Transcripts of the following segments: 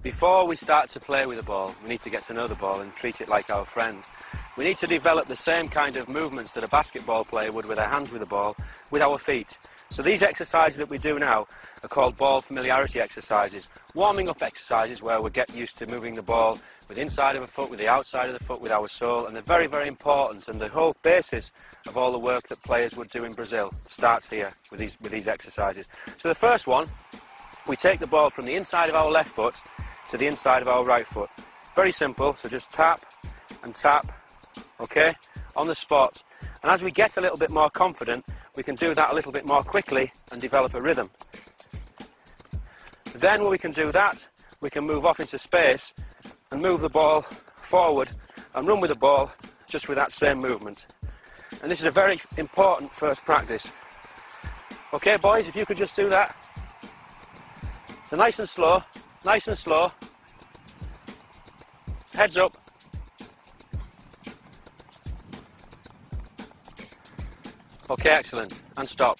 Before we start to play with the ball, we need to get to know the ball and treat it like our friend. We need to develop the same kind of movements that a basketball player would with their hands with the ball, with our feet. So these exercises that we do now are called ball familiarity exercises, warming up exercises where we get used to moving the ball with the inside of a foot, with the outside of the foot, with our sole, and they're very, very important, and the whole basis of all the work that players would do in Brazil starts here with these exercises. So the first one, we take the ball from the inside of our left foot to the inside of our right foot. Very simple, so just tap and tap, okay, on the spot. And as we get a little bit more confident, we can do that a little bit more quickly and develop a rhythm. Then when we can do that, we can move off into space and move the ball forward and run with the ball just with that same movement. And this is a very important first practice. Okay, boys, if you could just do that. So nice and slow, nice and slow. Heads up. Okay, excellent. And stop.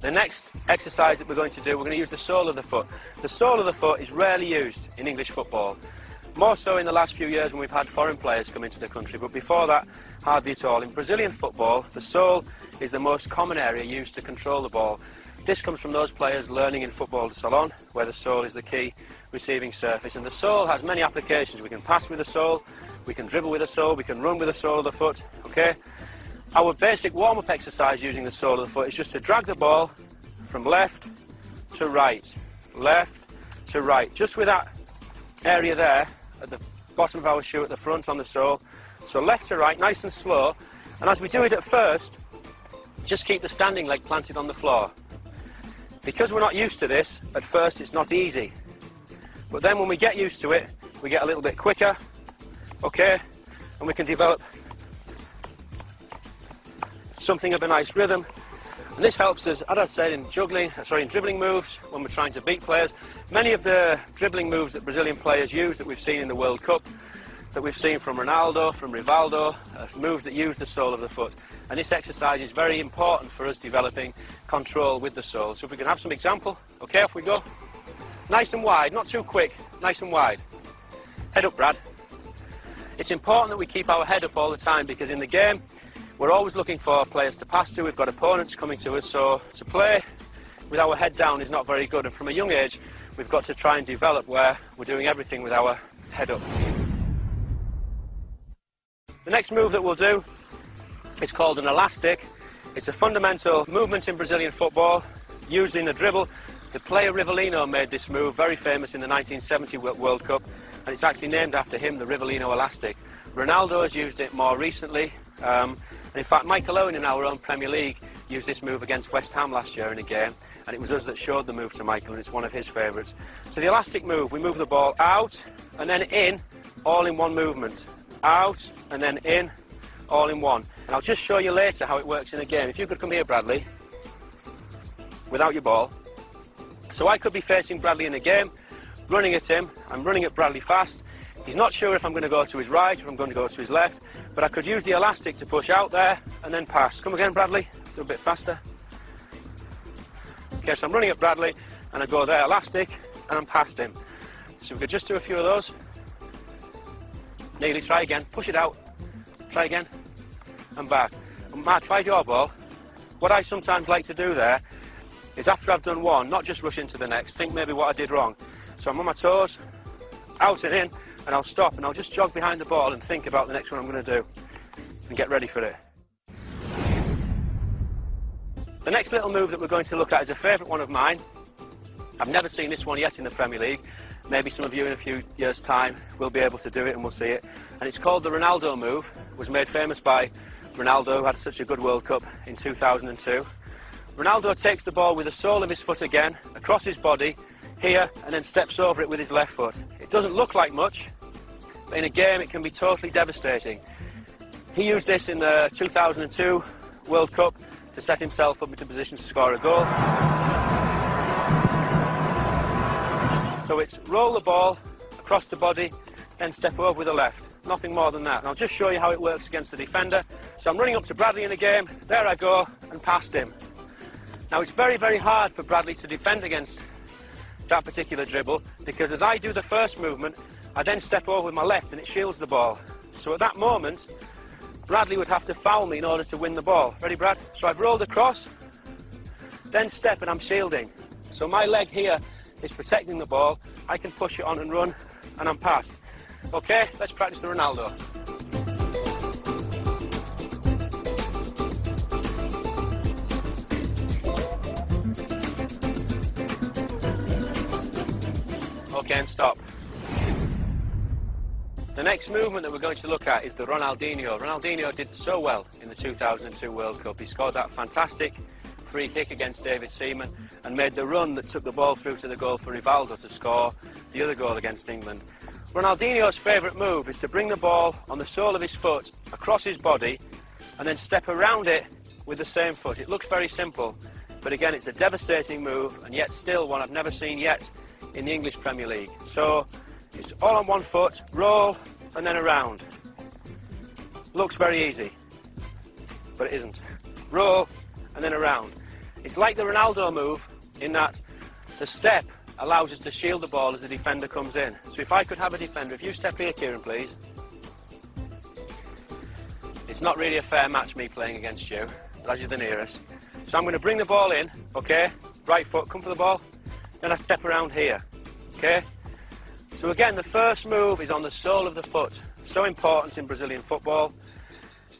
The next exercise that we're going to do, we're going to use the sole of the foot. The sole of the foot is rarely used in English football. More so in the last few years when we've had foreign players come into the country, but before that, hardly at all. In Brazilian football, the sole is the most common area used to control the ball. This comes from those players learning in football salon, where the sole is the key receiving surface. And the sole has many applications. We can pass with the sole, we can dribble with the sole, we can run with the sole of the foot, okay? Our basic warm-up exercise using the sole of the foot is just to drag the ball from left to right, just with that area there at the bottom of our shoe at the front on the sole. So left to right, nice and slow. And as we do it at first, just keep the standing leg planted on the floor. Because we're not used to this, at first it's not easy. But then when we get used to it, we get a little bit quicker, okay? And we can develop something of a nice rhythm. And this helps us, as I said, in dribbling moves, when we're trying to beat players. Many of the dribbling moves that Brazilian players use that we've seen in the World Cup, that we've seen from Ronaldo, from Rivaldo, moves that use the sole of the foot. And this exercise is very important for us developing control with the sole. So if we can have some example, okay, off we go. Nice and wide, not too quick, nice and wide. Head up, Brad. It's important that we keep our head up all the time, because in the game, we're always looking for players to pass to. We've got opponents coming to us, so to play with our head down is not very good. And from a young age, we've got to try and develop where we're doing everything with our head up. The next move that we'll do is called an elastic. It's a fundamental movement in Brazilian football, used in a dribble. The player Rivellino made this move, very famous in the 1970 World Cup, and it's actually named after him, the Rivellino elastic. Ronaldo has used it more recently. And in fact, Michael Owen in our own Premier League used this move against West Ham last year in a game, and it was us that showed the move to Michael, and it's one of his favourites. So the elastic move, we move the ball out and then in, all in one movement. Out and then in, all in one. And I'll just show you later how it works in a game. If you could come here, Bradley, without your ball. So I could be facing Bradley in a game, running at him. I'm running at Bradley fast. He's not sure if I'm going to go to his right or if I'm going to go to his left, but I could use the elastic to push out there and then pass. Come again, Bradley. Do a bit faster. Okay, so I'm running at Bradley and I go there, elastic, and I'm past him. So we could just do a few of those. Nearly, try again. Push it out. Try again. And back. And Matt, try your ball. What I sometimes like to do there is after I've done one, not just rush into the next, think maybe what I did wrong. So I'm on my toes, out and in, and I'll stop and I'll just jog behind the ball and think about the next one I'm going to do and get ready for it. The next little move that we're going to look at is a favourite one of mine. I've never seen this one yet in the Premier League. Maybe some of you in a few years' time will be able to do it and we'll see it. And it's called the Ronaldo move. It was made famous by Ronaldo, who had such a good World Cup in 2002. Ronaldo takes the ball with the sole of his foot again, across his body, here, and then steps over it with his left foot. It doesn't look like much, but in a game it can be totally devastating. He used this in the 2002 World Cup to set himself up into position to score a goal. So it's roll the ball across the body, then step over with the left. Nothing more than that. And I'll just show you how it works against the defender. So I'm running up to Bradley in the game, there I go, and past him. Now it's very, very hard for Bradley to defend against that particular dribble, because as I do the first movement, I then step over with my left and it shields the ball. So at that moment, Bradley would have to foul me in order to win the ball. Ready, Brad? So I've rolled across, then step and I'm shielding. So my leg here is protecting the ball. I can push it on and run, and I'm past. Okay, let's practice the Ronaldo. Okay, and stop. The next movement that we're going to look at is the Ronaldinho. Ronaldinho did so well in the 2002 World Cup. He scored that fantastic free kick against David Seaman and made the run that took the ball through to the goal for Rivaldo to score the other goal against England. Ronaldinho's favourite move is to bring the ball on the sole of his foot across his body and then step around it with the same foot. It looks very simple, but again, it's a devastating move, and yet still one I've never seen yet in the English Premier League. So it's all on one foot, roll and then around. Looks very easy, but it isn't. Roll and then around. It's like the Ronaldo move in that the step allows us to shield the ball as the defender comes in. So if I could have a defender, if you step here, Kieran, please. It's not really a fair match, me playing against you, as you're the nearest. So I'm going to bring the ball in, okay? Right foot, come for the ball. Then I step around here, okay? So again, the first move is on the sole of the foot. So important in Brazilian football.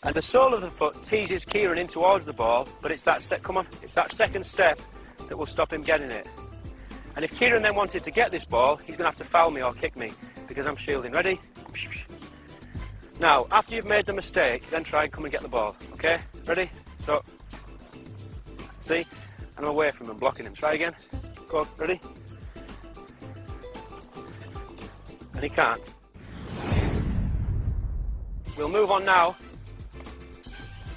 And the sole of the foot teases Kieran in towards the ball, but it's that it's that second step that will stop him getting it. And if Kieran then wanted to get this ball, he's going to have to foul me or kick me, because I'm shielding. Ready? Now, after you've made the mistake, then try and come and get the ball, okay? Ready? So, see? And I'm away from him, blocking him. Try again. Go on, ready? And he can't. We'll move on now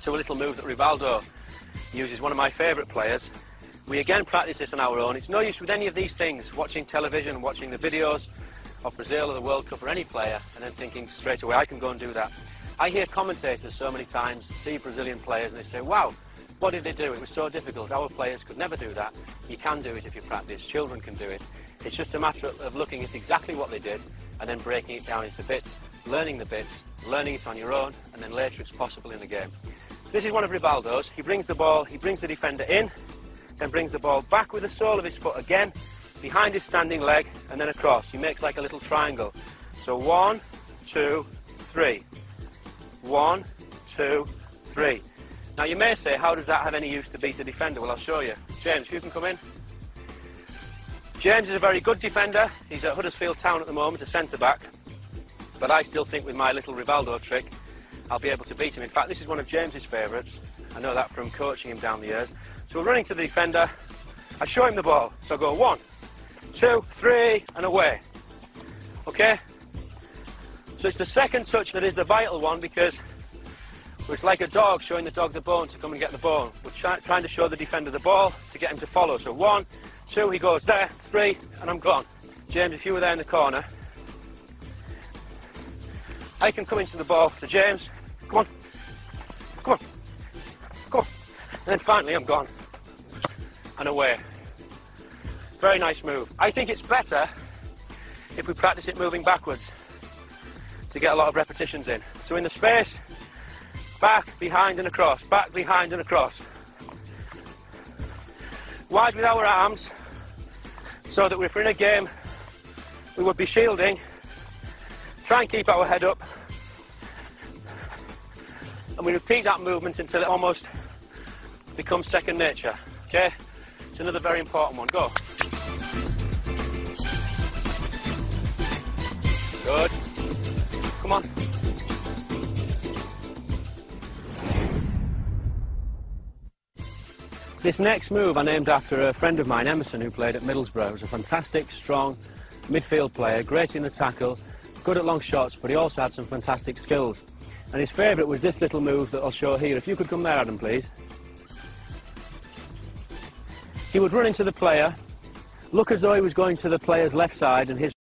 to a little move that Rivaldo uses, one of my favourite players. We again practice this on our own. It's no use with any of these things, watching television, watching the videos of Brazil or the World Cup or any player, and then thinking straight away, I can go and do that. I hear commentators so many times see Brazilian players and they say, wow, what did they do? It was so difficult. Our players could never do that. You can do it if you practice. Children can do it. It's just a matter of looking at exactly what they did and then breaking it down into bits, learning the bits, learning it on your own, and then later it's possible in the game. So this is one of Rivaldo's. He brings the ball, he brings the defender in, then brings the ball back with the sole of his foot again, behind his standing leg, and then across. He makes like a little triangle. So 1, 2, 3. 1, 2, 3. Now you may say, how does that have any use to beat a defender? Well, I'll show you. James, you can come in. James is a very good defender. He's at Huddersfield Town at the moment, a centre-back. But I still think with my little Rivaldo trick, I'll be able to beat him. In fact, this is one of James's favourites. I know that from coaching him down the years. So we're running to the defender. I show him the ball. So I go 1, 2, 3, and away. Okay? So it's the second touch that is the vital one, because it's like a dog showing the dog the bone to come and get the bone. We're trying to show the defender the ball to get him to follow. So 1, 2, he goes there, 3, and I'm gone. James, if you were there in the corner, I can come into the ball to James. Come on. Come on. Come on. And then finally I'm gone. And away. Very nice move. I think it's better if we practice it moving backwards to get a lot of repetitions in. So in the space, back, behind and across, back, behind and across. Wide with our arms, so that if we're in a game, we would be shielding. Try and keep our head up. And we repeat that movement until it almost becomes second nature. Okay? It's another very important one. Go. Good. Come on. This next move I named after a friend of mine, Emerson, who played at Middlesbrough. He was a fantastic, strong midfield player, great in the tackle, good at long shots, but he also had some fantastic skills. And his favourite was this little move that I'll show here. If you could come there, Adam, please. He would run into the player, look as though he was going to the player's left side and his